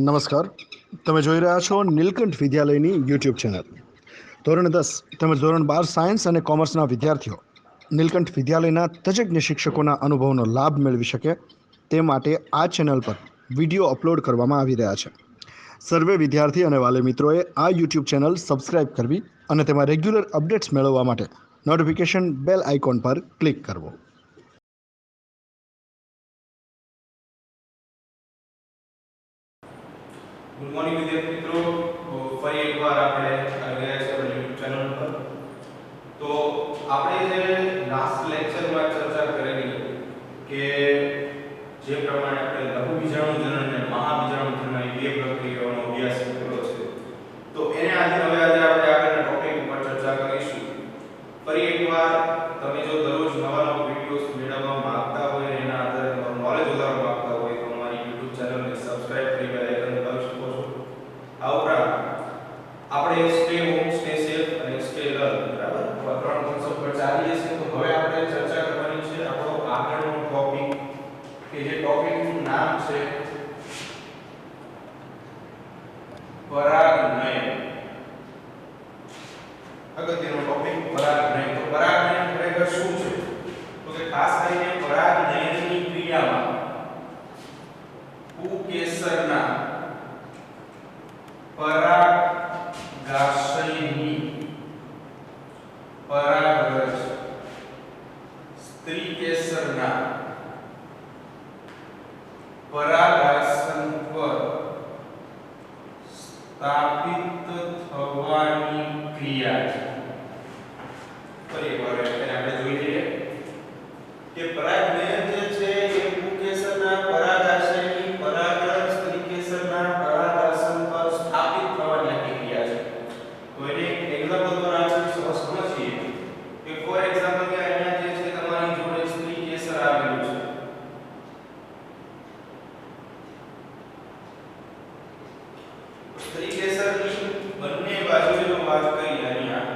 નમસ્કાર. તમે જોઈ રહ્યા છો નીલકંઠ વિદ્યાલયની યુટ્યુબ ચેનલ. ધોરણ 10 તેમજ ધોરણ 12 સાયન્સ અને કોમર્સના વિદ્યાર્થીઓ નીલકંઠ વિદ્યાલયના તજજ્ઞ શિક્ષકોના અનુભવનો લાભ મેળવી શકે તે માટે આ ચેનલ પર વિડીયો અપલોડ કરવામાં આવી રહ્યા છે. સર્વે વિદ્યાર્થી અને વાલી મિત્રોએ આ યુટ્યુબ ચેનલ સબસ્ક્રાઇબ કરવી અને તેમાં રેગ્યુલર અપડેટ્સ મેળવવા માટે નોટિફિકેશન બેલ આઇકોન પર ક્લિક કરવો. ગુડ મોર્નિંગ વિદ્યાર્થી મિત્રો. તો ફરી એકવાર આપણે આવી ગયા છે આપણી યુટ્યુબ ચેનલ પર. તો આપણે જે લાસ્ટ લેક્ચરમાં ચર્ચા કરેલી કે જે પ્રમાણે આપણે લઘુ બીજાણુ જનન અને મહાબીજાણુ જનન બે પ્રક્રિયાઓનો અભ્યાસ કર્યો છે, તો એને આજે આપણે આગળના ટોપિક ઉપર ચર્ચા કરીશું. ફરી એકવાર તમે જો દરરોજ નવા નવા વિડિયોઝ મેળવવા માંગતા હોય અને એના આધારે તમારું નોલેજ વધારવા માંગતા હોય તો અમારી યુટ્યુબ ચેનલને સબસ્ક્રાઇબ કરી બેલ આઇકન દબાવી શકો છો. આ ઉપરાંત આપણે સ્ટે હોમ, સ્ટે સેફ અને સ્ટે લર્ન, બરાબર, આ ત્રણ કોન્સેપ્ટ પર ચાલીએ છીએ. તો હવે આપણે ચર્ચા કરવાની છે આપણો આગળનો ટોપિક, કે જે ટોપિકનું નામ છે પરાગનયન. અગત્યનો ટોપિક પરાગનયન. તો પરાગનયન ખરેખર શું છે? તો કે ખાસ કરીને પરાગનયનની ક્રિયામાં પુકેસરના પરાગાશયની પરાગરજ સ્ત્રીકેસરના પરાગાસન પર સ્થાપિત થવાની ક્રિયા છે. ફરી એકવાર એને આપણે જોઈ લઈએ કે પરાગનયન જે છે એ પુકેસરના પરાગાશયની પરાગરજ સ્ત્રીકેસરના પરાગાસન પર સ્થાપિત થવાની ક્રિયા છે. તો એને એક એક્ઝામ્પલ દ્વારા આપણે સમજીએ કે ફોર એક્ઝામ્પલ કે અહીંયા જે છે તમારી જોડે સ્ત્રીકેસર આવેલું છે. સ્ત્રીકેસરની બંને બાજુએ જો વાત કરીએ અહીંયા,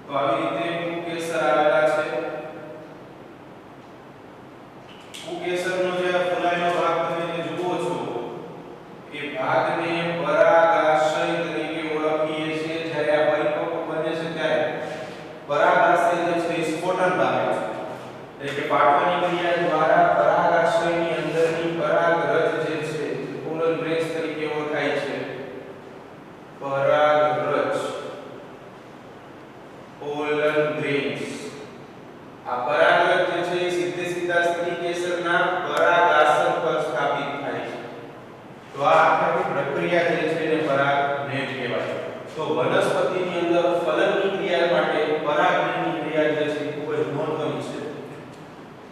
તો આવી રીતે પુકેસર આવેલા છે. પુકેસરનો જે ફૂલાયેલો ભાગ તમે જે જુઓ છો એ ભાગને પરાગાશય તરીકે ઓળખીએ છીએ. જ્યારે આ પરિપક્વ બને છે ત્યારે પરાગાશય જે છે એ સ્ફોટન પામે છે. એટલે કે પાટવાની ક્રિયા દ્વારા પરાગાશયની અંદરની પરાગરજ જે છે પોલન ગ્રેન્સ તરીકે ઓળખાય છે. પરાગરજ, પોલન ગ્રેન્સ. આ પરાગરજ જે છે એ સીધા સ્ત્રીકેસરના પરાગાસન પર સ્થાપિત થાય છે. તો આ આખી પ્રક્રિયા જે છે એને પરાગનયન કહેવાય. તો વનસ્પતિની અંદર ફલનની ક્રિયા માટે પરાગનયનની ક્રિયા જે છે એ ખૂબ જ મહત્વની છે.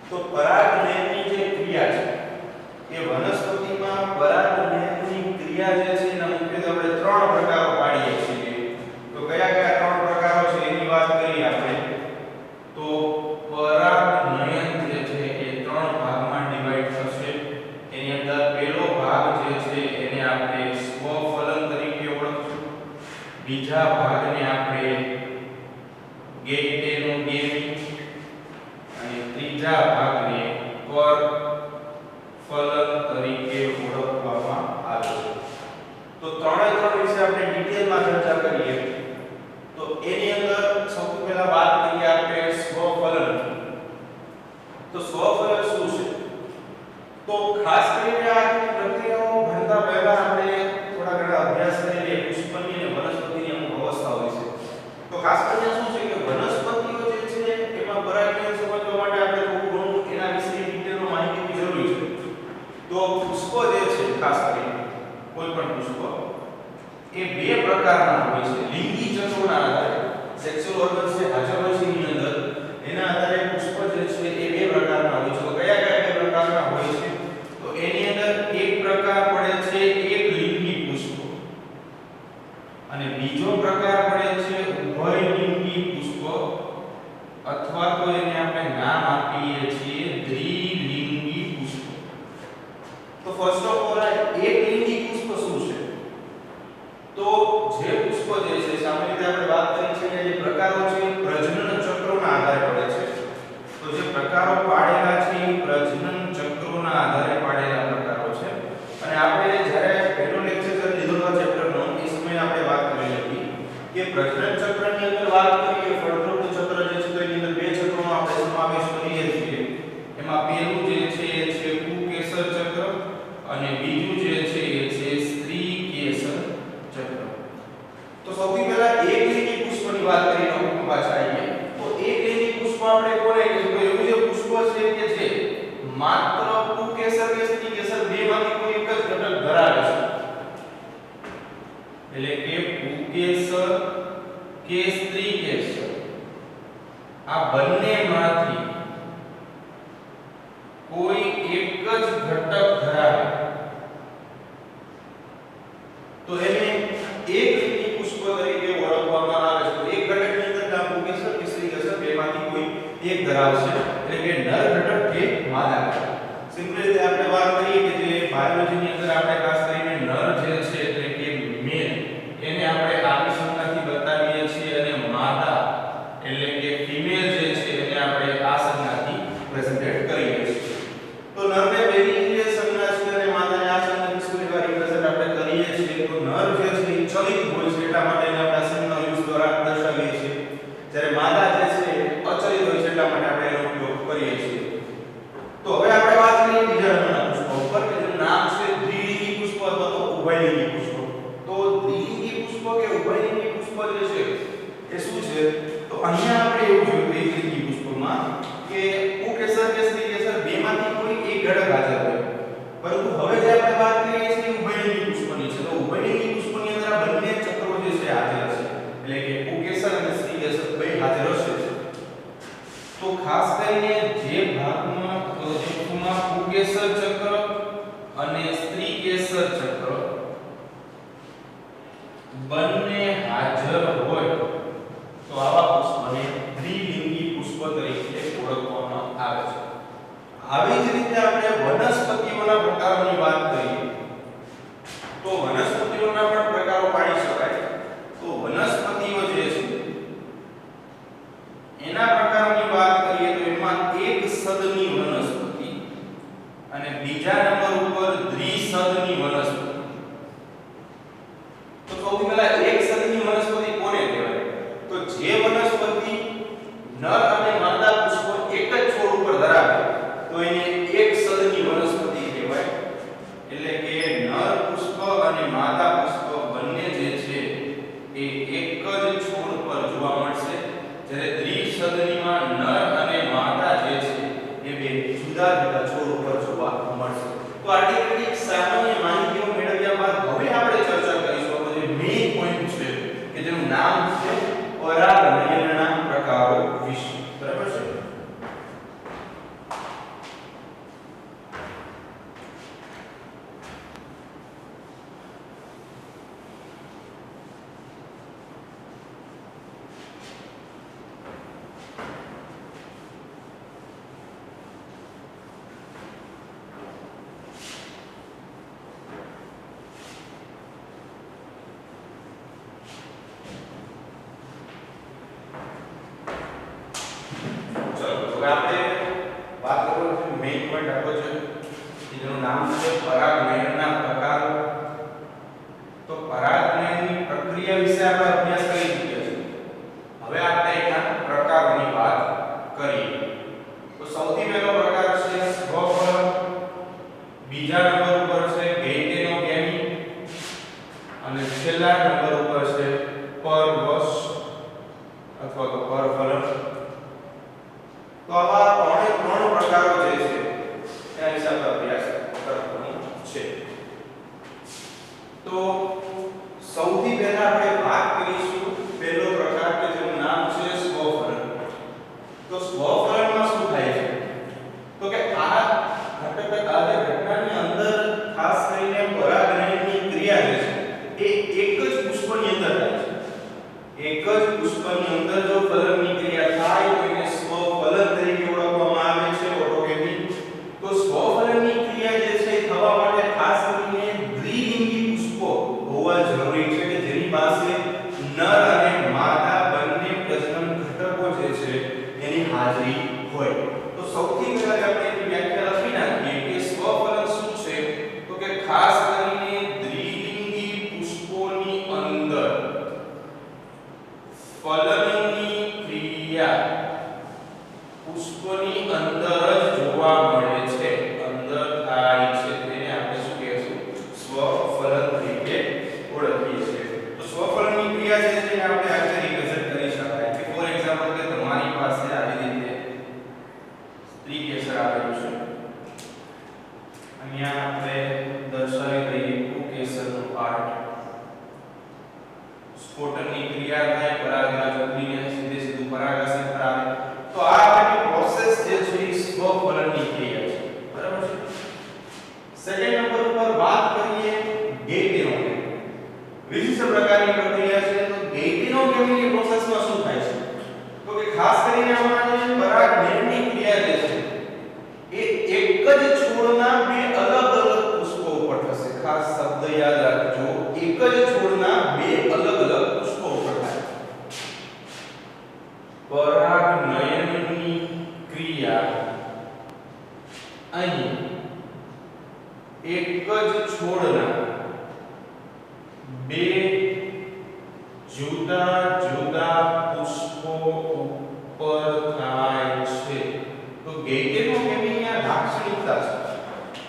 તો પરાગનયનની જે ક્રિયા છે એ વનસ્પતિમાં પરાગનયનની ક્રિયા જે છે એના મુખ્યત્વે આપણે ત્રણ પ્રકારો પાડીએ છીએ. તો કયા કયા ત્રણ પ્રકારો છે એની વાત કરીએ આપણે. તો પરાગનયન જે છે એ ત્રણ ભાગમાં ડિવાઈડ થશે. એની અંદર પહેલો ભાગ જે છે એને આપણે સ્વફલન તરીકે ઓળખીશું. બીજા ભાગને આપણે ગેઇટેનોગેમી અને ત્રીજા ભાગને પરફલન તરીકે ઓળખવામાં આવે છે. તો ત્રણે ત્રણ વિશે આપણે ડિટેલમાં ચર્ચા કરીએ. તો એની અંદર સૌથી પહેલા વાત કરીએ આપણે સ્વફલન. તો સ્વફલન શું છે? તો ખાસ કરીને આ પ્રક્રિયાઓ ભણતા પહેલા આપણે થોડા ઘણા અભ્યાસ કરી લઈએ પુષ્પની અને વનસ્પતિની અમુક અવસ્થાઓ વિશે. તો ખાસ કરીને શું છે કે વનસ્પતિઓ જે છે એમાં પરાગનયન સમજવા માટે આપણે થોડું ઘણું એના વિશે ડિટેલમાં માહિતીની જરૂર છે. તો પુષ્પો જે છે ખાસ કરીને કોઈ પણ પુષ્પ એ બે પ્રકારના હોય છે. લિંગી ચક્રોના આધારે સેક્સ્યુઅલ ઓર્ગન્સ જે હાજર હોય છે એની અંદર એના આધારે પુષ્પ જે છે એ બે પ્રકારના હોય છે. તો કયા કયા બે પ્રકારના હોય છે? તો એની અંદર એક પ્રકાર પડે છે એક લિંગી પુષ્પ અને બીજો પ્રકાર પડે છે ઉભયલિંગી પુષ્પ, અથવા તો એને આપણે નામ આપીએ છીએ દ્વિલિંગી પુષ્પ. તો ફર્સ્ટ ઓફ ઓલ એક લિંગી પુષ્પ શું છે? તો જે પુષ્પ જે છે સામાન્ય રીતે આપણે વાત કરી છે કે જે પ્રકારો છે પ્રજનન ચક્રોના આધારે પડે છે. તો જે પ્રકારો પાડેલા છે એ પ્રજનન ચક્રોના આધારે પાડેલા પ્રકારો છે. અને આપણે જ્યારે પહેલો કે પ્રજનન ચક્રની અંદર વાત કરીએ ફળદ્રુપ ચક્ર જે છે તો એની અંદર બે ચક્રોનો આપણે સમાવેશ કરીએ છીએ. એમાં પહેલું જે છે એ છે પુંકેસર ચક્ર અને બીજું જે છે એ છે સ્ત્રીકેસર ચક્ર. તો સૌથી પહેલા એકલિંગી પુષ્પની વાત કરીને આપણે પાછા આવીએ. તો એકલિંગી પુષ્પ આપણે કોને કહીએ? તો એવું જે પુષ્પ છે કે જે માત્ર પુંકેસર કે સ્ત્રીકેસર બેમાંથી કોઈ એક જ ઘટક ધરાવે છે. એટલે કે પુંકેસર કે સ્ત્રીકેસર આ બંનેમાંથી કોઈ એક જ ઘટક ધરાવે તો એને એકલિંગી પુષ્પ તરીકે ઓળખવામાં આવે છે. તો એક ઘટકની અંદર આ પુંકેસર કે સ્ત્રીકેસર બેમાંથી કોઈ એક ધરાવશે એટલે કે નર ઘટક કે માદા ઘટક. સિમ્પલી રીતે આપણે વાત કરીએ કે જે બાયોલોજીની અંદર આપણે ખાસ કરીને નર જે છે એટલે કે મેલ એને આપણે આ સંજ્ઞાથી બતાવીએ છીએ અને માદા એટલે કે ફિમેલ જે છે એને આપણે આ સંજ્ઞાથી પ્રેઝન્ટેટ કરીએ છીએ. તો નરને પહેલી જે સંજ્ઞા છે અને માદાને આ સંજ્ઞાથી શું લેવા રિપ્રેઝન્ટ આપણે કરીએ છીએ. તો નર જે છે એ ચલિત હોય છે એટલા માટે એને આપણે સંજ્ઞા યુઝ દ્વારા દર્શાવીએ છીએ. જ્યારે માદા જે છે અચલિત હોય છે એટલા માટે આપણે એનો ઉપયોગ કરીએ છીએ. તો હવે આપણે વાત કરીએ બીજા રંગના પુષ્પો ઉપર કે જેનું નામ છે દ્વિલિંગી પુષ્પ અથવા તો ઉભયલિંગી પુષ્પ. તો દ્વિલિંગી પુષ્પ કે ઉભયલિંગી પુષ્પ જે છે એ શું છે? તો અહીંયા આપણે એવું જોયું દ્વિલિંગી પુષ્પમાં કે પુંકેસર કે સ્ત્રીકેસર બેમાંથી કોઈ એક ઘટક હાજર હોય. પરંતુ હવે જે આપણે વાત કરીએ છીએ ઉભયલિંગી પુષ્પની છે. તો ઉભયલિંગી પુષ્પની અંદર આ બંને ચક્રો જે છે હાજર છે. એટલે કે પુંકેસર અને સ્ત્રીકેસર બે હાજર હશે. તો ખાસ કરીને જે ભાગમાં પુંકેસર ચક્ર અને સ્ત્રીકેસર ચક્ર બંને હાજર હોય તો આવા પુષ્પને દ્વિલિંગી પુષ્પ તરીકે ઓળખવામાં આવે છે. આવી જ રીતે આપણે વનસ્પતિઓના પ્રકારોની વાત કરીએ તો વનસ્પતિઓના પણ પ્રકારો પાડી શકાય. તો વનસ્પતિઓ જે છે એના પ્રકારોની વાત કરીએ તો એમાં એક સદની વનસ્પતિ અને બીજા નંબર ઉપર દ્વિસદની વનસ્પતિ. તો સૌથી પહેલા એક સદની વનસ્પતિ કોને કહેવાય? તો જે વનસ્પતિ નર અને માદા પુષ્પો એક જ છોડ ઉપર ધરાવે તો એને એક સદની વનસ્પતિ કહેવાય. એટલે કે નર પુષ્પ અને માદા પુષ્પ બંને જે છે એ એક જ છોડ પર જોવા મળશે. જ્યારે દ્વિસદનીમાં નર અને માદા જે છે એ બે જુદા જુદા છોડ ઉપર જોવા મળશે. તો આટલી બધી સામાન્ય માહિતીઓ મેળવ્યા બાદ હવે આપણે ચર્ચા કરીશું આપણો જે મેઇન પોઈન્ટ છે કે જેનું નામ છે પરાગનયનના પ્રકારો વિશે. બરાબર છે? આપણે વાત કરવાનો છે મેઇન પોઈન્ટ આપણો છે જેનું નામ છે પરાગનયનના પ્રકારો. તો પરાગનયનની પ્રક્રિયા વિશે આપણે અભ્યાસ કરી ચૂક્યા છીએ. હવે આપણે એના પ્રકારોની વાત કરીએ. તો સૌથી પહેલો પ્રકાર છે સ્વફલન, બીજા નંબર ઉપર છે ગેઇટેનોગેમી અને છેલ્લા નંબર ઉપર છે પરવશ અથવા તો પરફલન. તો આવા ત્રણ પ્રકારો જે છે એના વિશે આપણે અભ્યાસ કરવાનો છે. તો સૌથી પહેલા આપણે વાત કરીશું પહેલો પ્રકાર કે જેનું નામ છે સ્વફલન. તો સ્વફલનમાં શું થાય છે? તો કે આ ઘટનાની અંદર ખાસ કરીને પરાગનયનની ક્રિયા જે છે એ એક જ પુષ્પની અંદર થાય છે. એક જ પુષ્પની અંદર જો ફલનની ક્રિયા થાય તો એને સ્વફલન તરીકે ઓળખવામાં આવે છે. ઓટોગેમી. તો સ્વફલનની ક્રિયા જે છે થવા માટે ખાસ કરીને દ્વિલિંગી પુષ્પો હોવા જરૂરી છે કે જેની પાસે નર અને માદા બંને પ્રજનન ઘટકો જે છે એની હાજરી હોય. તો સૌથી પહેલા આપણે એની વ્યાખ્યા લખી નાખીએ કે સ્વફલન શું છે? તો કે ખાસ કરીને દ્વિલિંગી પુષ્પોની અંદર સ્ફોટનની ક્રિયા થાય, પરાગરજ ઉગડીને સીધે સીધું પરાગાશય પર આવે. તો આ આખી પ્રોસેસ જે છે એ સ્વફલનની ક્રિયા છે. બરાબર છે. સેકન્ડ નંબર ઉપર વાત કરીએ ગેઇટેનોગેમી. વિશિષ્ટ પ્રકારની પ્રક્રિયા છે. તો ગેઇટેનોગેમીની પ્રોસેસમાં શું થાય છે? તો કે ખાસ કરીને આમાં જે પરાગનયનની ક્રિયા જે છે એ એક જ છોડના બે અલગ અલગ પુષ્પો ઉપર થશે. ખાસ શબ્દ યાદ રાખજો, એક જ છોડના બે અલગ અલગ પુષ્પો ઉપર થાય. પરાગનયનની ક્રિયા અહીં એક જ છોડના બે જુદા જુદા પુષ્પો ઉપર થાય છે. તો ગેઇટેનોગેમીની આ લાક્ષણિકતા છે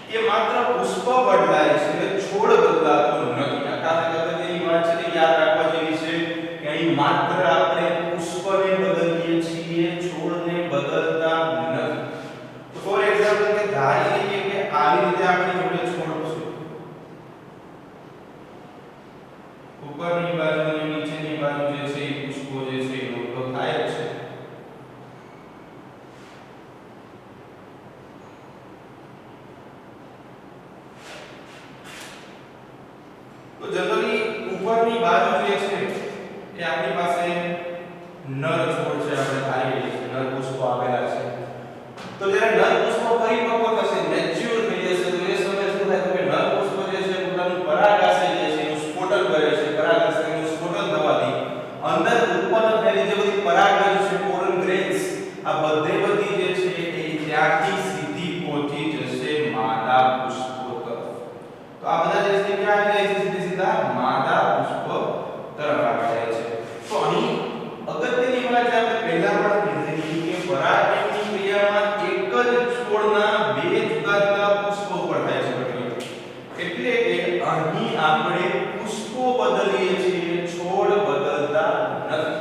કે માત્ર પુષ્પ બદલાય છે, છોડ બદલાતો નથી. આ ખાસ અગત્યની વાત છે, યાદ રાખવા જેવી છે કે અહીં માત્ર આપણે પુષ્પને બદલીએ છીએ, છોડને બદલતા નથી. તો ફોર એક્ઝામ્પલ કે ધારી લઈએ કે આવી રીતે આપણી જોડે છોડ છે, ઉપરની બાજુ અને નીચેની બાજુ જે છે એ પુષ્પો જે છે એ ઉદ્ભવ થાય છે. તો જનરલી ઉપરની બાજુ જે છે એ આપણી પાસે નર છોડ છે, આપણે ધારી લઈએ છીએ નર પુષ્પો આવેલા છે. તો જ્યારે નર પુષ્પ પરિપક્વ થશે, મેચ્યોર થઈ જશે, તો એ સમયે શું થાય? તો કે નર પુષ્પ જે છે પોતાનું પરાગાશય જે છે એનું સ્ફોટન કરે છે. પરાગાશયનું સ્ફોટન થવાથી અંદર ઉત્પન્ન થયેલી જે બધી પરાગરજ છે, પોલન ગ્રેન્સ, આ બધી જે છે એ ત્યાંથી સીધી પહોંચી જશે માદા પુષ્પો તરફ. તો આ બધા જે છે ક્યાં આવી જાય છે? સીધા માદા પુષ્પ તરફ આવી જાય છે. તો અહીં અગત્યની વાત છે, આપણે પહેલા પણ કીધી કે પરાગનયનની ક્રિયામાં એક જ છોડના બે જુદા જુદા પુષ્પો ઉપર થાય છે પ્રક્રિયા. એટલે કે અહીં આપણે પુષ્પો બદલીએ છીએ, છોડ બદલતા નથી.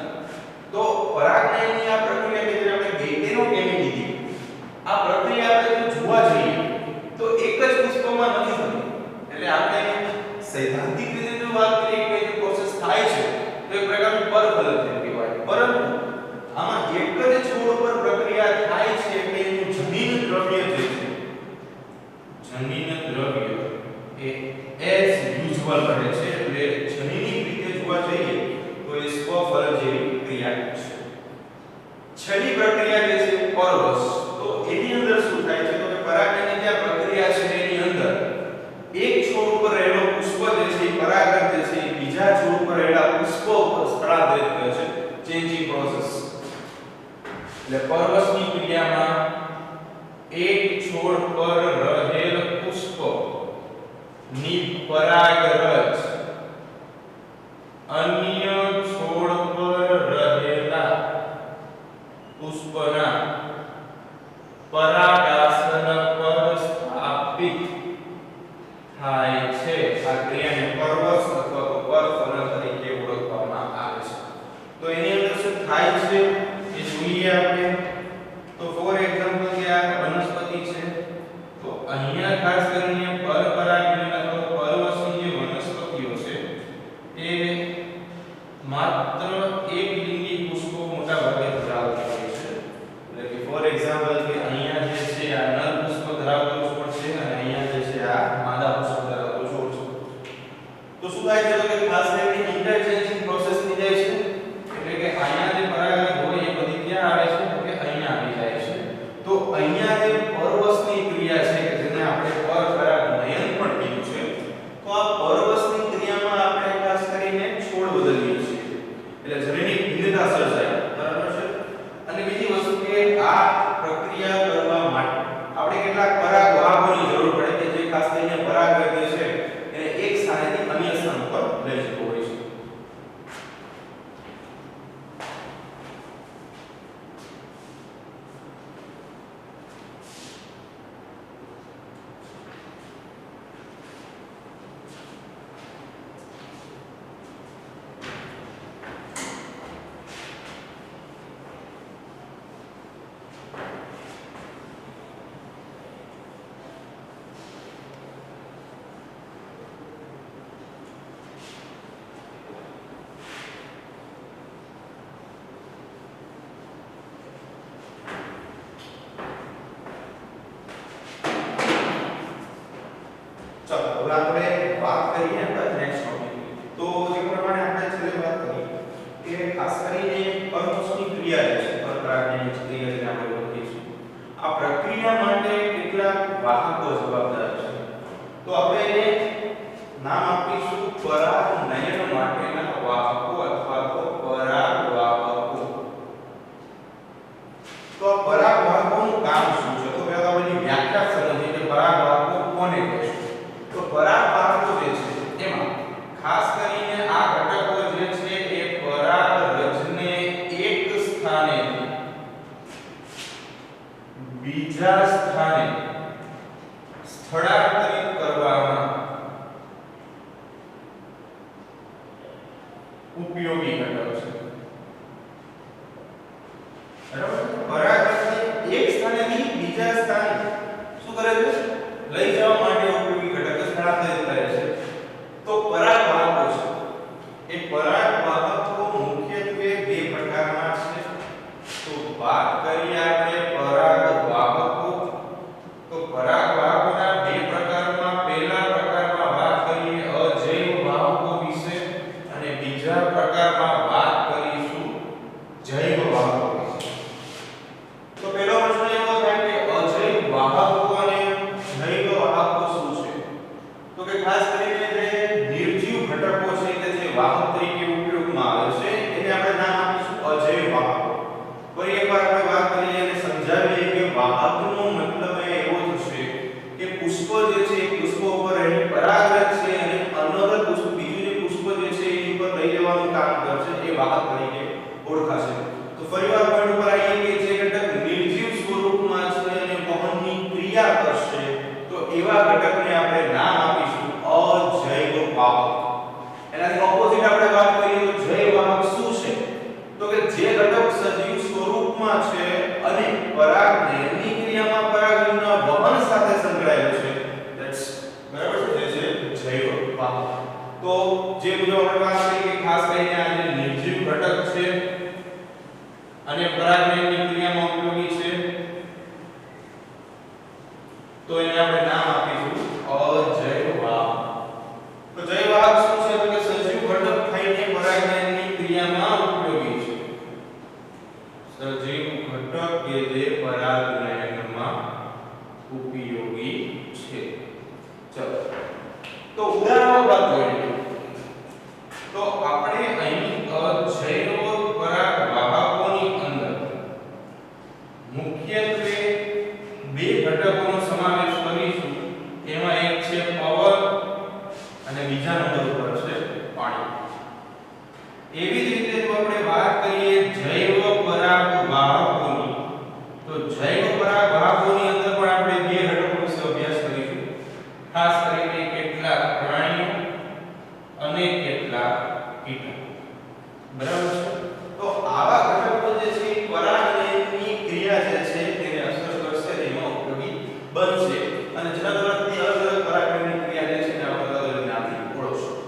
તો પરાગનયનની આ પ્રક્રિયા કે જેને આપણે ગેઇટેનોગેમી કીધી, આ પ્રક્રિયા આપણે જો જોવા જઈએ તો એક જ પુષ્પમાં નથી થતી. એટલે આપણે સૈદ્ધાંતિક રીતે જો વાત કરીએ કે જે પ્રોસેસ થાય છે તો એક પ્રકારનું પરફલન કહેવાય. પરંતુ આમાં એક જ છોડ ઉપર પ્રક્રિયા થાય છે એટલે એનું જનીન દ્રવ્ય જે છે, જનીન દ્રવ્ય એ એઝ યુઝ્યુઅલ રહે છે. એટલે જનીનિક રીતે જોવા જઈએ તો એ સ્વફલન જેવી ક્રિયા છે. છેલ્લી પ્રક્રિયા જે છે પરવશ, તો એની અંદર શું થાય છે તો કે પરાગનયનની જે પ્રક્રિયા છે એની અંદર એક છોડ ઉપર રહેલો પુષ્પ જે છે પરાગરજ જે છે બીજા છોડ ઉપર રહેલા પુષ્પો ઉપર સ્થળાંતરિત કરે છે, ચેન્જિંગ પ્રોસેસ. એટલે પરવશની ક્રિયામાં એક છોડ પર રહેલ પુષ્પ ની પરાગરજ અન્ય છોડ પર રહેલા પુષ્પના પરાગાસન પર સ્થાપિત થાય છે. આ ક્રિયાને પરવશ અથવા તો પરફલન તરીકે ઓળખવામાં આવે છે. તો એની અંદર શું થાય છે એ જોઈએ આપણે. તો ફોર એક્ઝામ્પલ કે આ વનસ્પતિ છે, તો અહીંયા ખાસ કરીને પરપરાગનયન અથવા પરવશની જે વનસ્પતિઓ છે એ માત્ર એક લિંગી પુષ્પો મોટા ભાગે ધરાવતી હોય છે. એટલે કે ફોર એક્ઝામ્પલ કે અહીંયા જે છે આ નર પુષ્પ ધરાવતો છોડ છે અને અહીંયા જે છે આ માદા પુષ્પ ધરાવતો છોડ છે. તો શું થાય છે તો કે ખાસ કરીને ઇન્ટરચેન્જિંગ પ્રોસેસ થઈ જાય છે. એટલે કે અહીંયા જે પરાગરજ હોય એ બધી ક્યાં આવે છે તો કે અહીંયા આવી જાય છે. તો અહીંયા જે પરવશની ક્રિયા છે કે જેને આપણે પરપરાગનયન પણ કીધું છે, તો આ પરવશની ક્રિયામાં આપણે ખાસ કરીને છોડ બદલીએ છીએ. એટલે જનીનિક ભિન્નતા સર્જાય. બરાબર છે. અને બીજી વસ્તુ કે આ પ્રક્રિયા કરવા માટે આપણે કેટલાક પરાગવાહકોની જરૂર પડે કે જે ખાસ કરીને પરાગરજ છે એને એક સ્થાનેથી અન્ય સ્થાન પર લઈ જતો હોય છે. તો જે પ્રમાણે આપણે છેલ્લે વાત કરી કે ખાસ કરીને પરપોષની ક્રિયા જે છે પરપરાગની ક્રિયા જેને આપણે ઓળખીએ છીએ આ પ્રક્રિયા માટે કેટલાક વાહકો જવાબદાર છે તો આપણે એને નામ આપીશું પરાગનયન માટેના વાહકો અથવા તો પરાગવાહકો તો આ પરાગવાહકોનું કામ શું છે તો પહેલા આપણે વ્યાખ્યા સમજીએ કે પરાગવાહકો કોને કહેવાય તો પરાગવાહકો જે છે એમાં ખાસ કરીને આ ઘટકો જે છે એ પરાગરજને એક સ્થાનેથી બીજા સ્થાને સ્થળાંતરિત કરવામાં ઉપયોગી ઘટક છે બરાબર પરાગરજને એક સ્થાનેથી બીજા સ્થાને શું કરે છે લઈ જવા માટે ઉપયોગી ઘટક સ્થળાંતરિત કરે છે તો પરાગવાહકો છે એ પરાગવાહકો મુખ્યત્વે બે પ્રકારના છે તો વાત કરીએ આપણે પરાગવાહકો તો પરાગવાહકોના બે પ્રકારમાં પહેલા પ્રકારમાં વાત કરીએ અજૈવ વાહકો વિશે અને બીજા પ્રકારમાં વાત કરીશું જૈવ વાહકો વિશે તો પહેલો પ્રશ્ન એવો થાય કે અજૈવ વાહકો અને જૈવ વાહકો શું છે તો કે ખાસ કરીને જે નિર્જીવ ઘટકો છે કે જે વાહક તરીકે ઉપયોગમાં આવે છે એને આપણે નામ આપીશું અજૈવ વાહકો ફરી એકવાર આપણે વાત કરીએ અને સમજાવીએ કે વાહકનો મતલબ એવો થશે કે પુષ્પ જે છે એ પુષ્પ ઉપર એની પરાગરજ છે અને અનર પુષ્પ બીજું જે પુષ્પ જે છે એની ઉપર લઈ જવાનું કામ કરશે એ વાહક તરીકે ઓળખાશે તો ફરીવાર પોઈન્ટ ઉપર આવીએ કે જે ઘટક નિર્જીવ સ્વરૂપમાં છે અને વહનની ક્રિયા કરશે તો એવા ઘટકને આપણે નામ આપીશું અજૈવ વાહક એનાથી ઓપોઝિટ આપણે વાત કરીએ તો જૈવ વાહક શું છે તો કે જે ઘટક સજીવ સ્વરૂપમાં છે અને પરાગનયનની ક્રિયામાં પરાગરજના વહન સાથે સંકળાયેલો છે ધેટ્સ બરાબર છે જે છે જૈવ વાહક તો જે મુજબ આપણે વાત કરી કે ખાસ કરીને આ જે નિર્જીવ ઘટક છે અને પરાગનયનની ક્રિયામાં ઉપયોગી છે તો એને આપણે નામ આપીશું અજૈવ વાહક તો જૈવ વાહક શું છે તો કે સજીવ ઘટક થઈને પરાગનયનની ક્રિયામાં ઉપયોગી છે સજીવ ઘટક કે જે પરાગનયનમાં ઉપયોગી છે ચલો તો ઉદાહરણો બાદ જોઈએ તો આપણે અહીં અજૈવ પરાગવાહકોની અંદર મુખ્યત્વે બે ઘટકોનો સમાવેશ કરીશું એમાં એક છે પવન અને બીજા નંબર ઉપર છે પાણી એવી જ રીતે જો આપણે વાત કરીએ જૈવ પરાગવાહકોની તો જૈવ પરાગવાહકોની અંદર પણ આપણે બે ઘટકો વિશે અભ્યાસ કરીશું ખાસ કરીને કેટલાક પ્રાણીઓ અને કેટલાક કીટકો બરાબર છે તો આવા ઘટકો જે છે પરાગનયનની ક્રિયા જે છે તેને અસર કરશે એમાં ઉપયોગી બનશે અને જેના દ્વારા અલગ અલગ પરાગનયનની ક્રિયા જે છે તેને આપણે અલગ અલગ નામથી ઓળખશું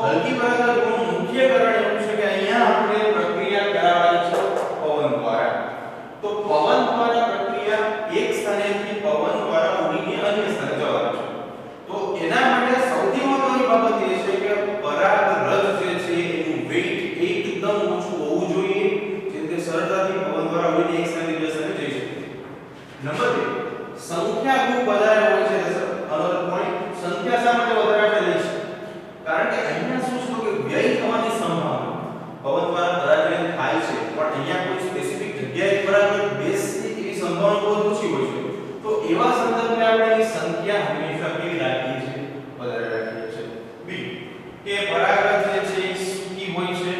હલકી પરાગરજનું મુખ્ય કારણ એવું છે કે અહીંયા આપણે પ્રક્રિયા કરાવવાની છે પવન દ્વારા. તો પવન દ્વારા પ્રક્રિયા એક સ્થાનેથી પવન દ્વારા ઉડીને અન્ય સ્થાને જવાની છે. તો એના માટે સૌથી મહત્વની બાબત એ છે કે પરાગરજ જે છે એનું વેઇટ એકદમ ઓછું હોવું જોઈએ, જેથી સરળતાથી પવન દ્વારા ઉડીને એક સ્થાનેથી બીજા સ્થાને જઈ શકે. નંબર 2, સંખ્યા ખૂબ વધારે હોય છે. અનધર પોઈન્ટ, સંખ્યા શા માટે વધારે આપણે લઈશું? કારણ કે અહીંયા શું છે કે વ્યય થવાની સંભાવના પવન દ્વારા પરાગયન થાય છે, પણ અહીંયા કોઈ સ્પેસિફિક જગ્યાએ પરાગયન બેસની એવી સંભાવના બહુ ઓછી હોય છે. તો એવા સંદર્ભે આપણે એની સંખ્યા હંમેશા કેવી રાખીએ છીએ? વધારે રાખીએ છીએ. બી, કે પરાગયન જે છે એ સૂકી હોય છે,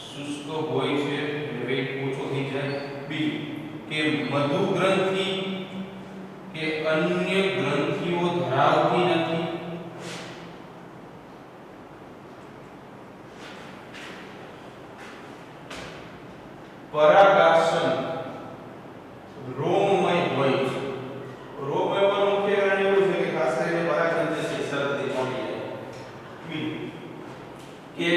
શુષ્ક હોય છે, એટલે વેટ ઓછો થઈ જાય. બી, કે મધુ ગ્રંથિ કે અન્ય ગ્રંથિઓ ધરાવતી નથી. પરાગાસન રોમમય હોય છે. રોમમય હોવાનું મુખ્ય કારણ એવું છે કે ખાસ કરીને પરાગન જે છે સરળતાથી પહોંચી જાય. બી, કે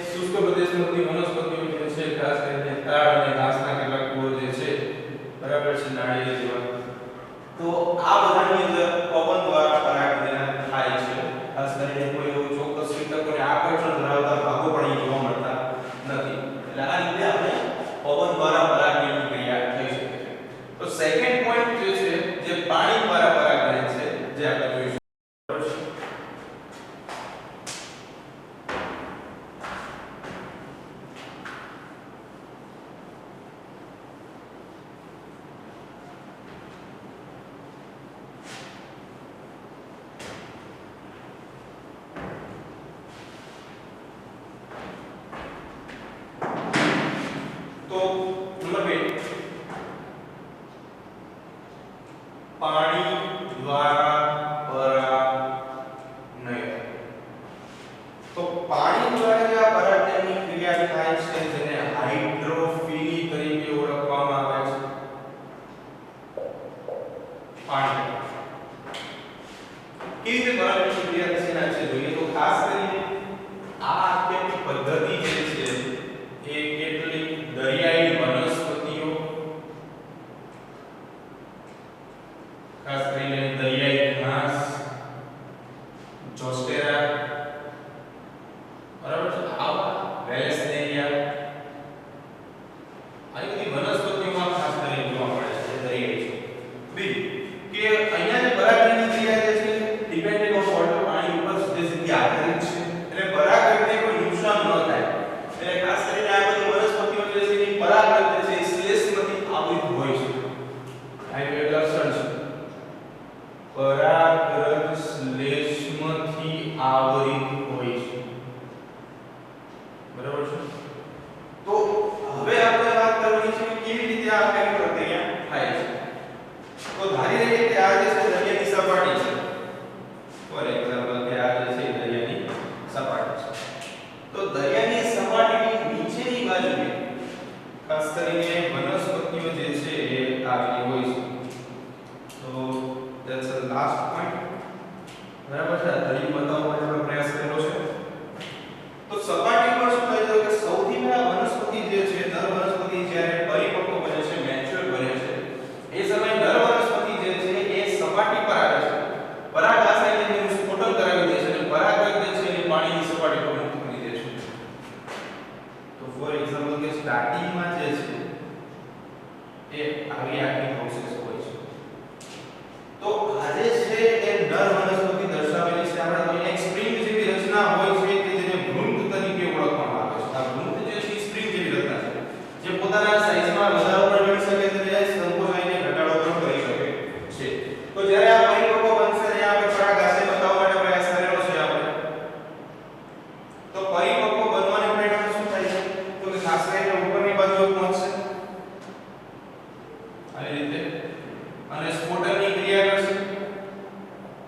શુષ્ક પ્રદેશમાંથી વનસ્પતિઓ જે છે ખાસ કરીને તાડ અને ઘાસના કેટલાક કુળ જે છે, બરાબર છે, નાળિયેર જેવા, તો આ બધાની અંદર પવન દ્વારા પરાગયન થાય છે. ખાસ કરીને કોઈ એવું ચોક્કસ કીટકોને આકર્ષણ ધરાવતા ભાગો પણ અહીં જોવા મળતા નથી. એટલે આ રીતે આપણે પવન દ્વારા પરાગયનની ક્રિયા થઈ શકે છે. તો સેકન્ડ પોઈન્ટ જે છે, જે પાણી દ્વારા પરાગયન છે, જે આપણે જોઈશું. તો નંબર 2, પાણી દ્વારા પરાગનય. તો પાણી દ્વારા જે આ પરાગયનની ક્રિયા થાય છે, જેને હાઇડ્રોફિલી તરીકે ઓળખવામાં આવે છે. પાણી કેવી રીતે પરાગયનની ક્રિયા થશે ના છે જોઈએ તો ખાસ કરીને આ આખી પદ્ધતિ જે છે એ કેટલીક દરિયાઈ વનસ્પતિઓ, ખાસ કરીને દરિયાઈ ઘાસ, જોસ્ટેરા, બરાબર છે, આવા વેલેસ્નેરિયા, આવી બધી વનસ્પતિઓમાં ખાસ કરીને જોવા મળે છે દરિયાઈ છે. બી, કે અહીંયા જે પરાગયનની ક્રિયા જે છે ડિપેન્ડન્ટ ઓન વોટર, પાણી ઉપર સીધે સીધી આધારિત છે. એટલે પરાગયનને કોઈ નુકસાન ન થાય. એટલે ખાસ કરીને આ બધી વનસ્પતિઓ જે છે એની પરાગયન જે છે શ્લેષમાંથી આવૃત હોય છે. આ એક લક્ષણ છે. પરાગરજ શ્લેષમાંથી આવૃત હોય છે. બરાબર છે. તો હવે આપણે વાત કરવાની છે કે કેવી રીતે આ આખી પ્રક્રિયા થાય છે. તો ધારી લઈએ કે આ જે છે દરિયાની સપાટી છે. ફોર એક્ઝામ્પલ કે આ જે છે દરિયાની સપાટી છે. તો દરિયાની સપાટીની નીચેની બાજુએ ખાસ કરીને વનસ્પતિઓ જે છે એ આવેલી હોય છે. તો ધેટ્સ ધ લાસ્ટ પોઈન્ટ. બરાબર છે. દરિયો બતાવવા માટે આપણે પ્રયાસ કર્યો છે. તો સપાટી પર શું થાય છે કે સૌથી પહેલા વનસ્પતિ જે છે, નર વનસ્પતિ જ્યારે પરિપક્વ બને છે, મેચ્યોર બને છે, એ સમયે નર વનસ્પતિ જે છે એ સપાટી પર આવે છે. પરાગાશયને તેનું સ્ફોટન કરાવી દે છે અને પરાગરજ જે છે એ પાણીની સપાટી પર મુક્ત કરી દે છે. તો ફોર એક્ઝામ્પલ કે સ્ટાર્ટિંગમાં જે છે એ આવી આખી પ્રોસેસ હોય છે. તો આજે છે એ નર વનસ્પતિ દર્શાવેલી છે. આપણે તો એક સ્પ્રિંગ જેવી રચના હોય છે કે જેને વૃંત તરીકે ઓળખવામાં આવે છે. આ વૃંત જે છે સ્પ્રિંગ જેવી રચના છે, જે પોતાના સાઈઝમાં વધારો પણ કરી શકે છે અને સંકોચાઈને ઘટાડો પણ કરી શકે છે. તો જ્યારે આ પરિપક્વ બનશે ને આપણે પરાગાશય બતાવવા માટે પ્રયાસ કરેલો છે આપણે. તો પરિપક્વ બનવાને પરિણામે શું થાય છે તો કે ખાસ કરીને ઉપરની બાજુ પહોંચશે આવી રીતે અને સ્ફોટનની ક્રિયા કરશે.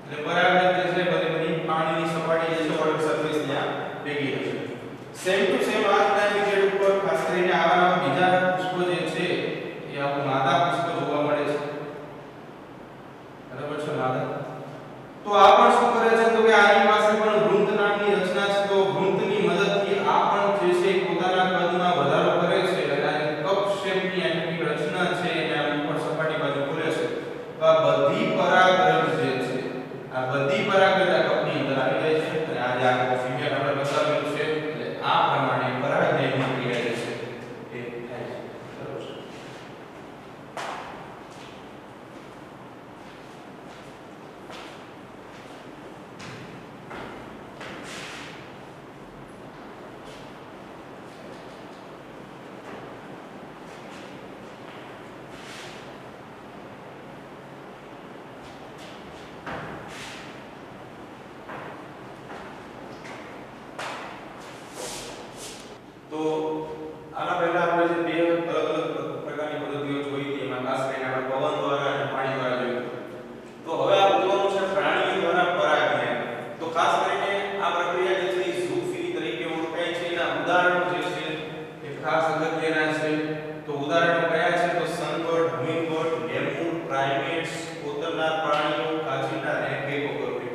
એટલે પરાગરજ જે છે બધી પાણીની સપાટી જે છે વોટર સરફેસ ત્યાં ભેગી થશે. સેમ ટુ સેમ આ ટાઈમ પીરિયડ ઉપર ખાસ કરીને આવા બીજા પુષ્પો જે છે એ આપણું માદા પુષ્પ જોવા મળે છે. બરાબર છે, માદા. તો આ પણ શું કરે છે તો કે આની પાસે પણ વૃંત આ બધી પરાગરજ કપની અંદર આવી જાય છે અને આ જે આખો ફિગર આપણે બતાવેલું છે એટલે આ પ્રમાણે પરાગનયનની ક્રિયા જે છે એ થાય છે. બરાબર છે. તો આના પહેલા આપણે જે બે અલગ અલગ પ્રકારની પદ્ધતિઓ જોઈ હતી એમાં ખાસ કરીને આપણે પવન દ્વારા અને પાણી દ્વારા જોયું. તો હવે આ જોવાનું છે પ્રાણીઓ દ્વારા પરાગનયન. તો ખાસ કરીને આ પ્રક્રિયા જે છે એ ઝૂફિલી તરીકે ઓળખાય છે. એના ઉદાહરણો જે છે એ ખાસ અગત્યના છે. તો ઉદાહરણો કયા છે? તો સનબર્ડ, હમિંગબર્ડ, લેમુર, પ્રાઇમેટ્સ, કોતરનાર પ્રાણીઓ, કાચીના અને કેકોકોર્પી.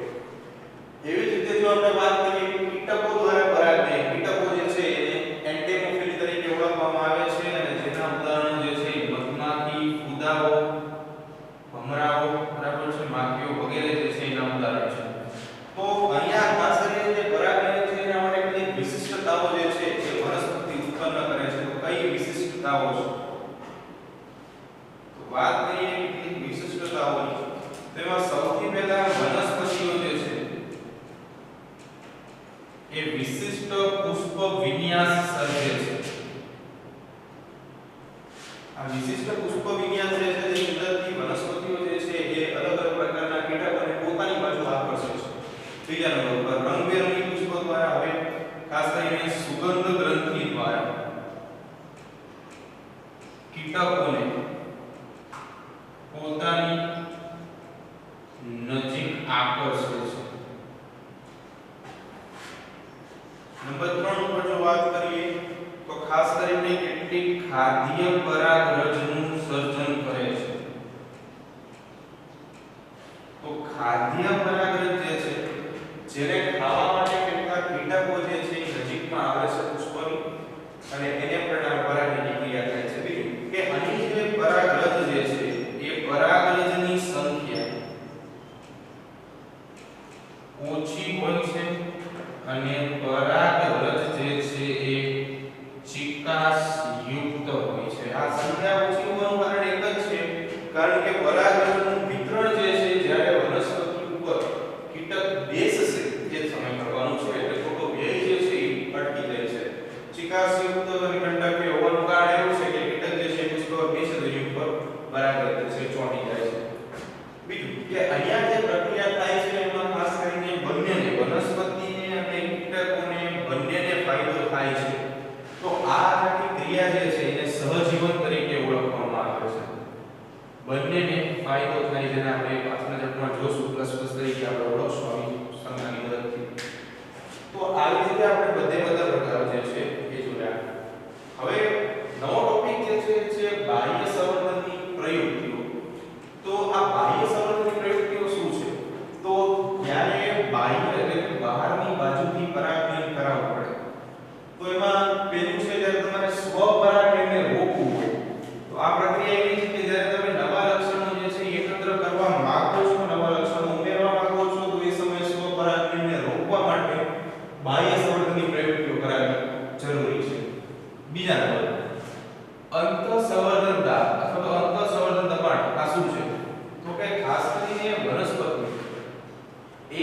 એવી જ રીતે જો આપણે વાત કરીએ કે કીટકો દ્વારા પરાગનયન, કીટકો જે છે એન્ટેમોફિલી તરીકે ઓળખવામાં આવે છે અને જેના ઉદાહરણો જે છે મધમાખી, ફૂદાઓ, ભમરાઓ, બરાબર છે, માખીઓ વગેરે જે છે એના ઉદાહરણ છે. તો અહીંયા ખાસ કરીને જે પરાગનયન છે એના માટે કેટલીક વિશિષ્ટતાઓ જે છે એ વનસ્પતિ ઉત્પન્ન કરે છે. તો કઈ વિશિષ્ટતાઓ છે? તો વાત કરીએ કેટલીક વિશિષ્ટતાઓની. તેમાં સૌથી પહેલા વનસ્પતિઓ જે છે એ વિશિષ્ટ પુષ્પ વિન્યાસ સર્જે છે. આ વિશિષ્ટ પુષ્પ વિન્યાસ જે છે તેની અંદરથી વનસ્પતિઓ જે છે એ અલગ અલગ પ્રકારના કીટકોને પોતાની બાજુ આકર્ષે છે. બીજા નંબર પર રંગબેરંગી પુષ્પો દ્વારા, હવે ખાસ કરીને સુગંધ ગ્રંથિ દ્વારા કીટકોને પોતાની નજીક આકર્ષે છે. નંબર 3 ઉપર જો વાત કરીએ તો ખાસ કરીને કેટલીક ખાદ્ય પરાગરજનું સર્જન કરે છે. તો ખાદ્ય પરાગરજ જે છે જેને ખાવા માટે કેટલાક કીટકો જે છે નજીકમાં આવે છે પુષ્પની અને એને પરિણામે પરાગની ક્રિયા થાય છે. બીજું કે અહીં જે પરાગરજ જે છે એ પરાગરજની સંખ્યા ઓછી હોય છે અને પરાગરજ જે છે એ ચિકાસ યુક્ત હોય છે. આ સંખ્યા ઓછી હોવાનું કારણ એક જ છે, કારણ કે પરાગરજનું વિતરણ જે છે જ્યારે વનસ્પતિ ઉપર કીટક બેસશે તે સમય કરવાનું છે એટલે થોડો વ્યય જે છે એ અટકી જાય છે. ચિકાસ યુક્ત અને કંડક્ટિવ હોવાનું કારણ એવું છે કે કીટક જે છે પુષ્પ પર બેસે તો એની ઉપર પરાગરજ જે છે ચોંટી જાય છે. બીજું કે અહીંયા જે પ્રક્રિયા થાય છે એમાં ખાસ કરીને બંનેને, વનસ્પતિને અને કીટકોને બંનેને ફાયદો થાય છે. તો આ આખી ક્રિયા જે છે એને સહજીવન તરીકે ઓળખવામાં આવે છે. બંનેને ફાયદો થાય જેને આપણે પાછળના ચેપ્ટરમાં જોશું, પ્લસ તરીકે આપણે ઓળખશું આવી સંજ્ઞાની મદદથી. તો આવી રીતે આપણે બધા પ્રકારો જે છે એ જોયા. હવે નવો ટોપિક જે છે બાહ્ય સંવર્ધનની પ્રયુક્તિઓ. તો આ બાહ્ય સંવર્ધનની પ્રયુક્તિઓ શું છે? તો જ્યારે બાહ્ય એટલે કે બહારની બાજુથી પરાગનયન કરાવવું પડે તો એમાં પેલું છે જ્યારે તમારે સ્વપરાગનયનને રોકવું હોય તો આ પ્રક્રિયા એવી છે કે જ્યારે તમે નવા લક્ષણો જે છે એકત્ર કરવા માંગો છો, નવા લક્ષણો ઉમેરવા માંગો છો તો એ સમયે સ્વપરાગનયનને રોકવા માટે બાહ્ય સંવર્ધનની પ્રયુક્તિઓ કરાવવી જરૂરી છે. બીજા નંબર અંતઃસંવર્ધન દાબ અથવા તો અંતઃસંવર્ધન દબાણ. આ શું છે? તો કે ખાસ કરીને વનસ્પતિ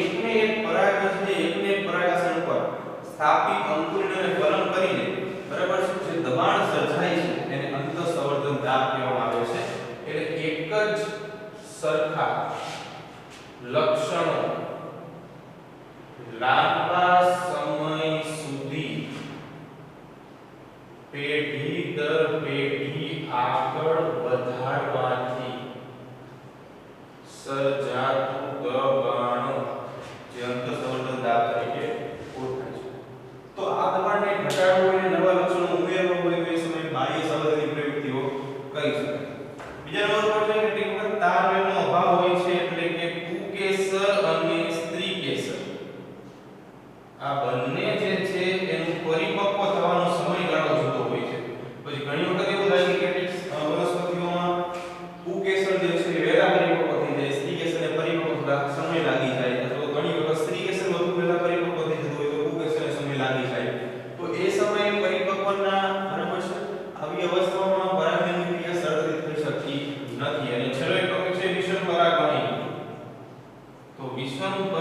એકને એક પરાગરજને એકને એક પરાગાસન ઉપર સ્થાપિત અંકુરિત અને ફલન કરીને બરાબર છે જે દબાણ સર્જાય છે એને અંતઃસંવર્ધન દાબ કહેવામાં આવે છે. એટલે એક જ સરખા લક્ષણો લાંબા સમય સુધી પેઢી દર પેઢી આગળ વધારવાથી સર્જાતું દબાણ જે અંતઃસંવર્ધન દાબ તરીકે ઓળખાય છે. તો આ દબાણને ઘટાડવું અને નવા લક્ષણો ઉમેરવા હોય તો એ સમયે બાહ્ય સંવર્ધનની પ્રયુક્તિઓ કરી શકાય. બીજા નંબર પર છે કે કેટલીક વખત તારવેલનો અભાવ હોય છે એટલે કે પુકેસર અને સ્ત્રીકેસર.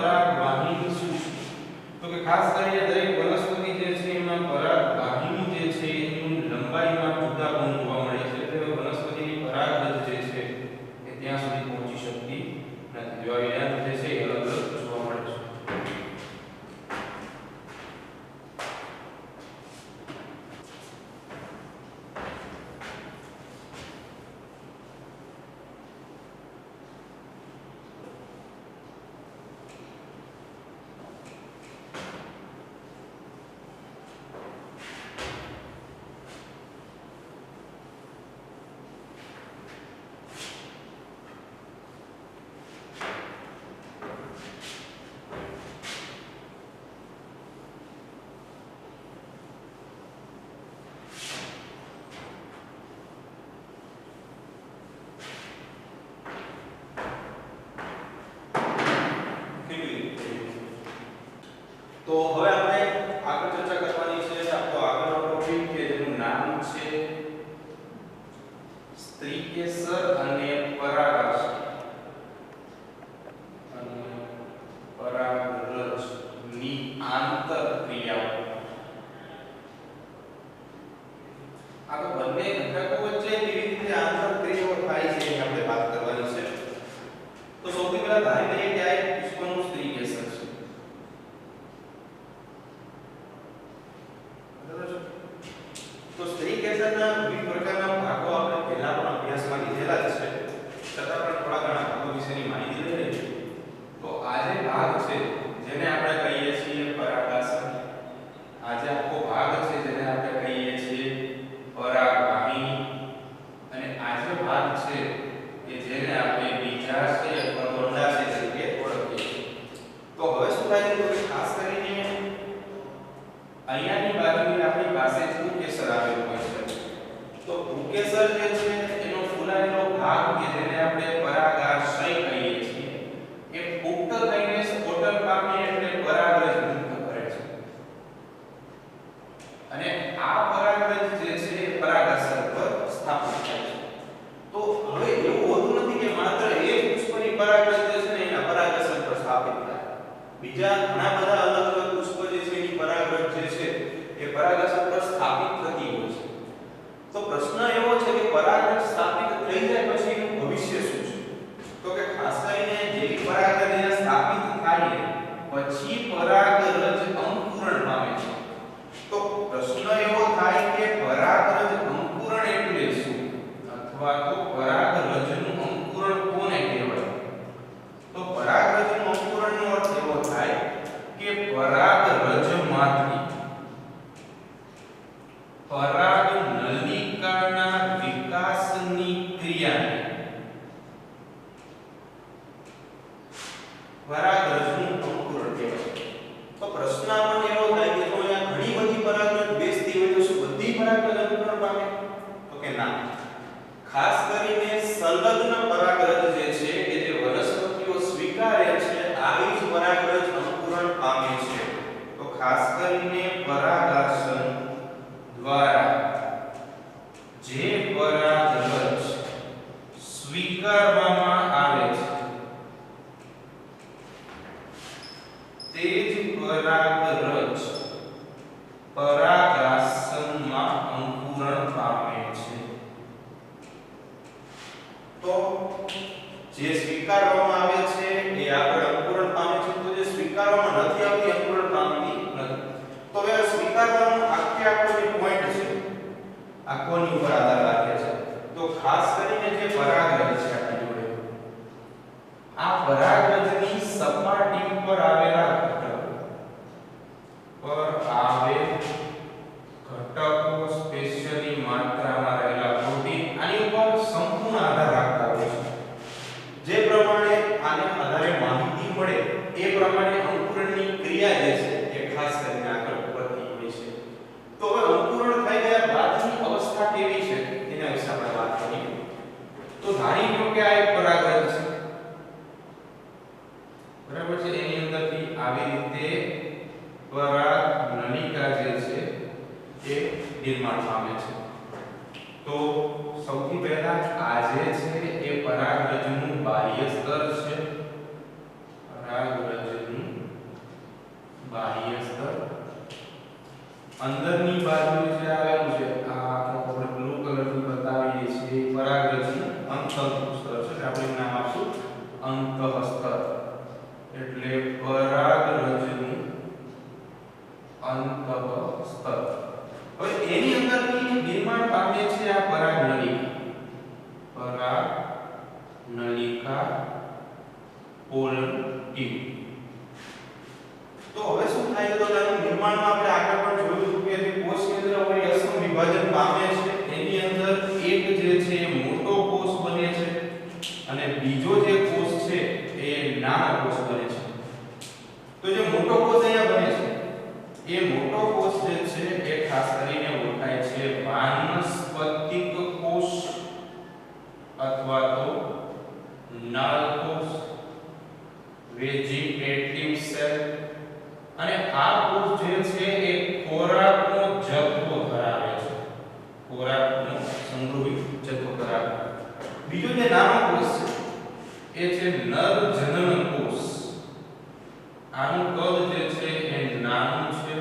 પરાગવાહિની શું છે? તો કે ખાસ કરીને દરેક વનસ્પતિ જે છે એમાં પરાગવાહિની જે છે એની લંબાઈમાં જુદા ગુણ જોવા મળે છે. એટલે વનસ્પતિની પરાગરજ જે છે એ ત્યાં સુધી પહોંચી શકતી નથી. જો અહીંયા જે છે એ અલગ અલગ જોવા મળે છે. તો હવે આપણે આગળ ચર્ચા કરવાની છે આપણો આગળનો ટોપિક કે જેનું નામ છે સ્ત્રીકેસર અને પરાગાશય અને પરાગરજની આંતરક્રિયાઓ. આ તો બંને ઘટકો વચ્ચે કેવી રીતે આંતરક્રિયાઓ થાય છે એની આપણે વાત કરવાની છે. તો સૌથી પહેલા ધારી લઈએ કે આ એક પુષ્પનું સ્ત્રીકેસર છે. તો સ્ત્રીકેસરના વિવિધ પ્રકારના ભાગો આપણે પહેલા પણ અભ્યાસમાં લીધેલા જ છે, છતાં પણ થોડા ઘણા ભાગો વિશેની માહિતી લઈ લઈએ. તો આ જે ભાગ છે જેને આપણે કહીએ છીએ પરાગાશય, આ જે આખો ભાગ છે જેને આપણે કહીએ છીએ પરાગવાહિની, અને આ જે ભાગ છે કે જેને આપણે બીજાશય અથવા અંડાશય તરીકે ઓળખીએ છીએ. તો હવે શું થાય છે તો ખાસ કરીને અહીંયાની બાજુએ આપણી પાસે પુંકેસર આવેલું હોય છે. તો પુંકેસર જે છે એનો ફૂલાયેલો ભાગ કે જેને આપણે પરાગાશય કહીએ છીએ એ પુખ્ત થઈને સ્ફોટન પામી એટલે પરાગરજ મુક્ત કરે છે. અને આ પરાગરજ જે છે એ પરાગાશય પર સ્થાપિત થાય છે. તો હવે એવું હોતું નથી કે માત્ર એક પુષ્પની પરાગરજ જે છે ને એના પરાગાશય પર સ્થાપિત થાય. બીજા ઘણા બધા અલગ અલગ પુષ્પ જે છે એની પરાગરજ જે છે એ પરાગાશય પર સ્થાપિત થતી હોય છે. તો પ્રશ્ન એવો છે કે પરાગરજ સ્થાપિત થઈ જાય પછી એનું ભવિષ્ય શું છે? તો કે ખાસ કરીને જેવી પરાગરજ એને સ્થાપિત થાય પછી પરાગરજ અંકુરણ પામે છે. તો પ્રશ્ન એવો થાય કે પરાગરજ અંકુરણ એટલે શું, અથવા તો પરાગરજનું અંકુરણ કોને કહેવાય? તો પરાગરજનું અંકુરણનો અર્થ એવો થાય કે પરાગરજમાંથી પરાગ નલિકાના વિકાસની ક્રિયાને પરાગરજનું અંકુરણ કહેવાય. તો પ્રશ્ન આપણને એવો થાય કે જો અહીંયા ઘણી બધી પરાગરજ બેસતી હોય તો શું બધી પરાગરજ અંકુરણ પામે? તો કે ના. ખાસ કરીને સંલગ્ન પરાગરજ જે છે કે જે વનસ્પતિઓ સ્વીકારે છે આવી જ પરાગરજ અંકુરણ પામે છે. તો ખાસ કરીને પરાગાશન દ્વારા જે પરાગરજ સ્વીકારવામાં આવે છે તે જ પરાગરજ પરાગાશનમાં અંકુરણ પામે છે. તો જે સ્વીકારવામાં આવે છે એ આગળ અંકુરણ પામે છે, તો જે સ્વીકારવામાં નથી આવતી અંકુરણ પામતી નથી. તો હવે સ્વીકારવાનું આખો જે પોઈન્ટ છે આખોની ઉપર આધાર રાખે છે. તો ખાસ કરીને જે પરાગરજ છે આપણી જોડે આ પરાગરજની સપાટી ઉપર આવેલા ઘટકો સ્પેશિયલી માત્રામાં રહેલા પ્રોટીન આની ઉપર સંપૂર્ણ આધાર રાખતા હોય છે. જે પ્રમાણે આને આધારે માહિતી મળે એ પ્રમાણે અંકુરણની ક્રિયા જે છે એ ખાસ કરીને આગળ વધતી હોય છે. તો હવે અંકુરણ થઈ ગયા બાદની અવસ્થા કેવી છે એના વિશે આપણે વાત કરીએ. તો ધારી લો કે આ એક પરાગરજ છે, બરાબર છે. એની અંદરથી આવી રીતે પરાગ નલિકા જે છે એ નિર્માણ પામે છે. તો સૌથી પહેલા આ જે છે એ પરાગરજનું બાહ્ય સ્તર છે. પરાગરજનું અંદરની બાજુ જે આવેલું છે આ આપણે બ્લુ કલરથી બતાવીએ છીએ પરાગરજનું અંતઃસ્તર છે આપણે નામ આપશું અંતઃસ્તર એટલે પરાગરજનું અંતઃસ્તર. હવે એની અંદરથી નિર્માણ પામે છે આ પરાગનલિકા પોલન ટ્યુબ. તો હવે શું થાય તો તેનું નિર્માણમાં આપણે આગળ પણ જોયું કે જે કોષ કેન્દ્ર હોય અસમ વિભાજન પામે છે એની અંદર એક જે છે એ મોટો કોષ બને છે અને બીજો જે કોષ છે એ નાનો કોષ બને છે. તો જે મોટો કોષ અહીંયા બને છે એ મોટો કોષ જે છે એ ખાસ કરીને ઓળખાય છે વાનસ્પતિક કોષ અથવા તો નળ કોષ, વેજીટેટિવ સેલ. અને આ કોષ જે છે એ ખોરાકનો જથ્થો ધરાવે છે, ખોરાકનો સંગ્રહિત જથ્થો ધરાવે. બીજો જે નાનો કોષ છે એ છે નરજનન કોષ. આનું કદ જે છે એ નાનું છે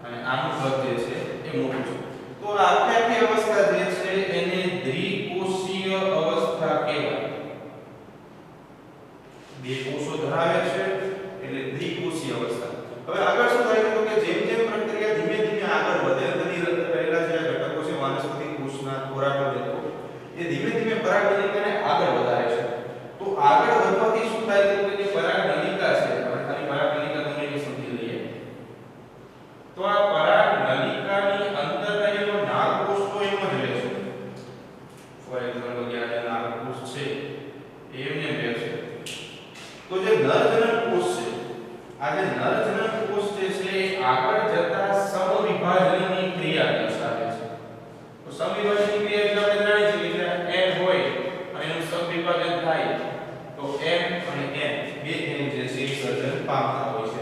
અને આનું કદ જે છે એ મોટું છે. તો આખી અવસ્થા જે છે એને દ્વિકોષીય અવસ્થા કહેવાય. બે કોષો ધરાવે છે એટલે દ્વિકોષીય અવસ્થા. હવે આગળ શું થાય છે તો કે જેમ જેમ પ્રક્રિયા ધીમે ધીમે આગળ વધે તેની રહેલા જે ઘટકો છે વાનસ્પતિક કોષના ખોરાકનો જથ્થો એ ધીમે ધીમે પરાગનલિકાને આગળ વધારે છે. તો આગળ વધવાથી શું થાય છે કે જે પરાગનલિકા છે આપણે ખાલી પરાગનલિકા તમને સમજી લઈએ. તો આ પરાગનલિકાની અંદર રહેલો નાળકોષ તો એમ જ રહે છે. ફોર એક્ઝામ્પલ કે આ નાળકોષ છે એમને રહે છે. તો જે નરજનન કોષ છે આ જે નરજનન કોષ જે છે એ આગળ જતા સમવિભાજનની ક્રિયા દર્શાવે છે. તો સમવિભાજનની ક્રિયા એટલે આપણે જાણીએ છીએ કે n હોય અને એનું સમવિભાજન થાય તો m અને n બે n જે છે એ સર્જન પામતા હોય છે.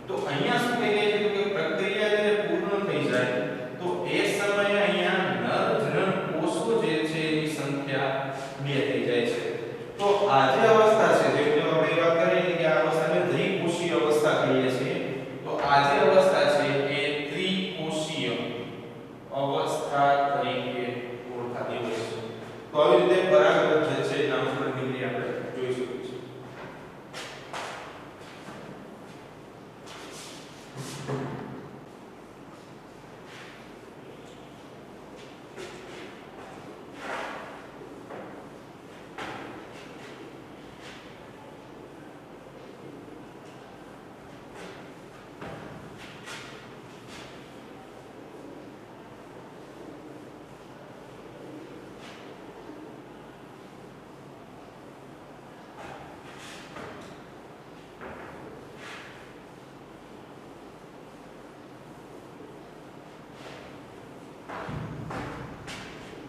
તો અહીંયા શું થઈ જાય છે તો કે પ્રક્રિયા જ્યારે પૂર્ણ થઈ જાય તો એ સમયે અહીંયા નરજનન કોષો જે છે એની સંખ્યા 2 થઈ જાય છે. તો આ જે અવસ્થા છે જે આપણે વાત કરીએ કે આ અવસ્થાને દ્વિકોષીય અવસ્થા કહીએ છીએ. તો આ જે અવસ્થા છે એ ત્રિકોષીય અવસ્થા તરીકે ઓળખાતી હોય છે. તો આવી રીતે પરાગરજ જે છે એના અંતરની ક્રિયા આપણે જોઈ શકીએ છીએ.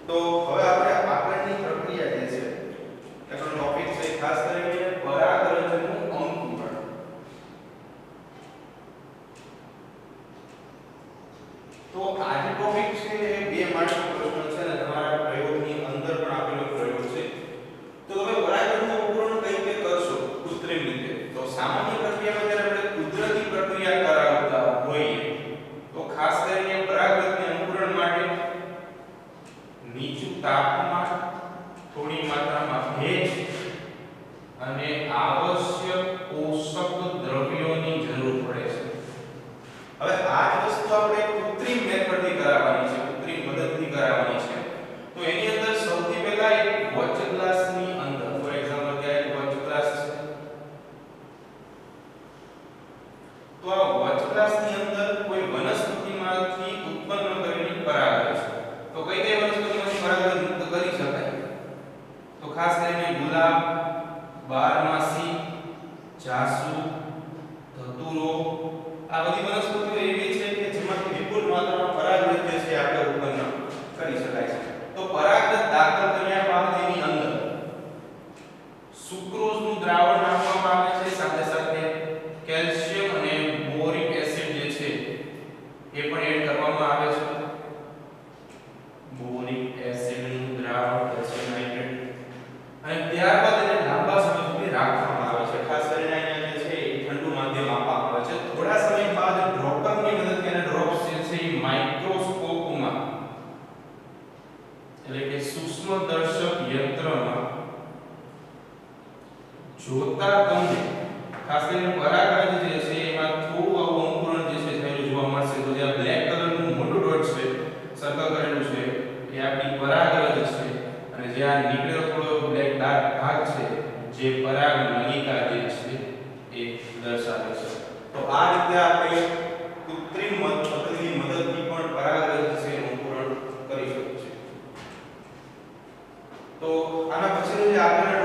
તો હવે આપણે આગળની પ્રક્રિયા જે છે એનો ટોપિક છે ખાસ કરીને પરાગરજનું અંકુરણ. તો આ જે ટોપિક છે એ 2 માર્કનો પ્રશ્ન છે અને તમારા પ્રયોગની અંદર પણ આપેલો પ્રયોગ છે. તો તમે પરાગરજનું અંકુરણ કઈ રીતે કરશો કૃત્રિમ રીતે? તો સામાન્ય પ્રક્રિયામાં જ્યારે આપણે કુદરતી પ્રક્રિયા કરાવતા હોઈએ તો ખાસ કરીને પરાગરજને અંકુરણ માટે નીચું તાપમાન, થોડી માત્રામાં ભેજ અને આવશ્યક પોષક દ્રવ્યોની જરૂર પડે છે. હવે આ જ વસ્તુ આપણે કૃત્રિમ મેથડથી કરાવવાની છે, કૃત્રિમ મદદથી કરાવવાની છે. તો એની અંદર સૌથી પહેલા એક વોચ ગ્લાસની અંદર ફોર એક્ઝામ્પલ કે એક વોચ ગ્લાસ છે. તો આ વોચ ગ્લાસની અંદર કોઈ વનસ્પતિમાંથી ઉત્પન્ન કરેલી પરાગરજ છે. તો કઈ કઈ વનસ્પતિમાંથી પરાગરજ મુક્ત કરી શકાય? તો ખાસ કરીને ગુલાબ, બારમાસી, જાસુ, ધતુરો આ બધી વનસ્પતિઓ એવી છે કે જેમાંથી વિપુલ માત્રામાં પરાગરજ જે છે આપણે ઉત્પન્ન કરી શકાય છે. તો પરાગરજ દાખલ કર્યા બાદ એની અંદર સુક્રોઝનું દ્રાવણ નાખવામાં આવે છે, સાથે સાથે કેલ્શિયમ અને બોરિક એસિડ જે છે એ પણ એડ કરવામાં આવે છે. બોરિક એસિડનું દ્રાવણ કેલ્શિયમ નાઇટ્રેટ અને ત્યારબાદ એને લાંબા સમય સુધી રાખવામાં આવે છે. ખાસ કરીને અહીંયા જે છે એ ઠંડુ માધ્યમ આપવામાં આવે છે. થોડા સમય બાદ ડ્રોપર આ રીતે આપણે કૃત્રિમ પદ્ધતિની મદદથી પણ પરાગરજ છે એનું અંકુરણ કરી શકીએ છીએ. તો આના પછીનું જે આગળના